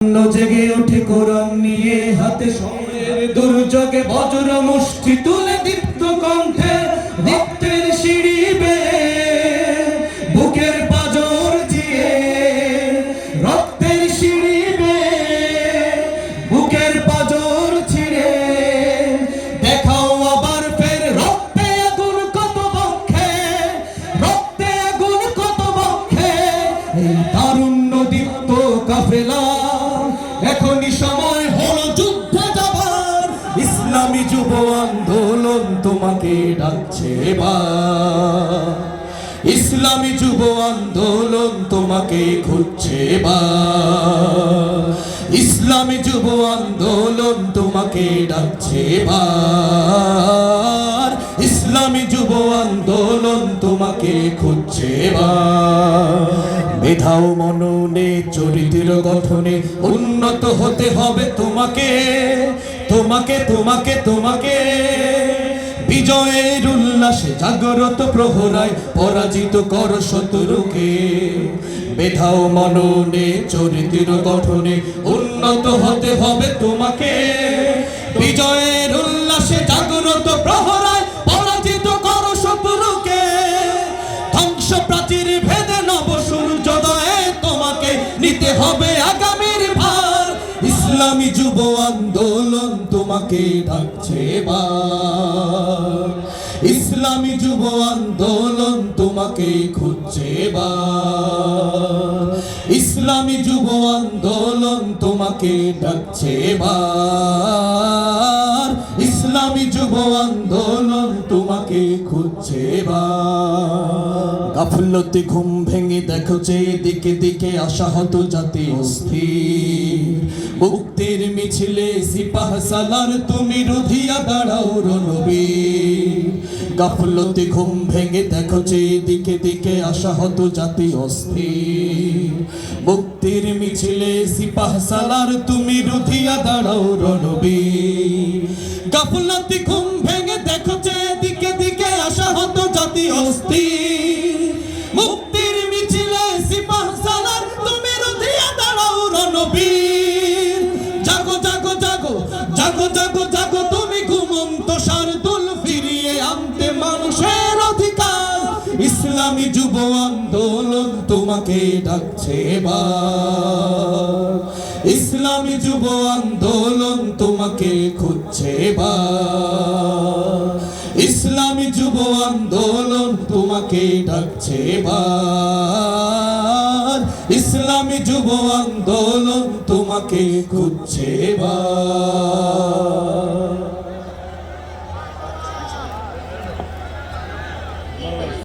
জেগে ওঠে কোরআন নিয়ে হাতে সময়ের দুর্যোগে বজ্র মুষ্টি তুলে দীপ্ত কণ্ঠে দীপ্তের সিঁড়ি বেয়ে বুকের পাঁজর দিয়ে রক্তের সিঁড়ি বেয়ে বুকের পাঁজর ছিঁড়ে দেখাও আবার ফের রক্তে আগুন কত বক্ষে রক্তে আগুন কত বক্ষে এই তারুণ্য দীপ্ত কাফেলা এখনই সময় হলো যুদ্ধে যাবার ইসলামী যুব আন্দোলন তোমাকে ডাকছে এবার ইসলামী যুব আন্দোলন তোমাকে খুঁজছে এবার ইসলামী যুব আন্দোলন তোমাকে ডাকছে এবার ইসলামী যুব আন্দোলন তোমাকে খুঁজছে এবার মেধাও মননে চরিত্র গঠনে উন্নত হতে হবে তোমাকে তোমাকে তোমাকে তোমাকে বিজয়ের উল্লাসে জাগ্রত প্রহরায় পরাজিত কর শত্রুকে মেধাও মননে চরিত্র গঠনে উন্নত হতে হবে তোমাকে বিজয়ের উল্লাসে জাগ্রত প্রহরায় পরাজিত কর শত্রুকে ধ্বংস প্রাচীর ভেদে নব সূর্যোদয়ে তোমাকে নিতে হবে আগামীর ভার ইসলামী যুব আন্দোলন তোমাকে ডাকছে এবার ইসলামী যুব আন্দোলন তোমাকে খুঁজছে এবার ইসলামী যুব আন্দোলন তোমাকে ডাকছে এবার ইসলামী যুব আন্দোলন তোমাকে খুঁজছে এবার গাফলতে ঘুম ভেঙে দেখো যে দিকে দিকে আশাহত জাতি অস্থির মুক্তির মিছিলে সিপাহ সালার তুমি রুধিয়া দাঁড়াও রণবীর গাফলতে ঘুম ভেঙে দেখো যে দিকে দিকে আশাহত জাতি অস্থির মুক্তির মিছিলে সিপাহ সালার তুমি রুধিয়া দাঁড়াও রণবীর গাফলতে ঘুম ভেঙে দেখো যে দিকে দিকে আশাহত জাতি অস্থির মুক্তির মিছিলে সিপাহ সালার তুমি রুধিয়া দাঁড়াও রণবীর জাগো জাগো জাগো জাগো জাগো জাগো তুমি ঘুমন্ত শারদুল ফিরিয়ে আনতে মানুষের অধিকার ইসলামী যুব আন্দোলন তোমাকে ডাকছে এবার ইসলামী যুব আন্দোলন তোমাকে খুঁজছে এবার ইসলামী যুব আন্দোলন তোমাকে ডাকছে এবার ইসলামী যুব আন্দোলন তোমাকে খুঁজছে এবার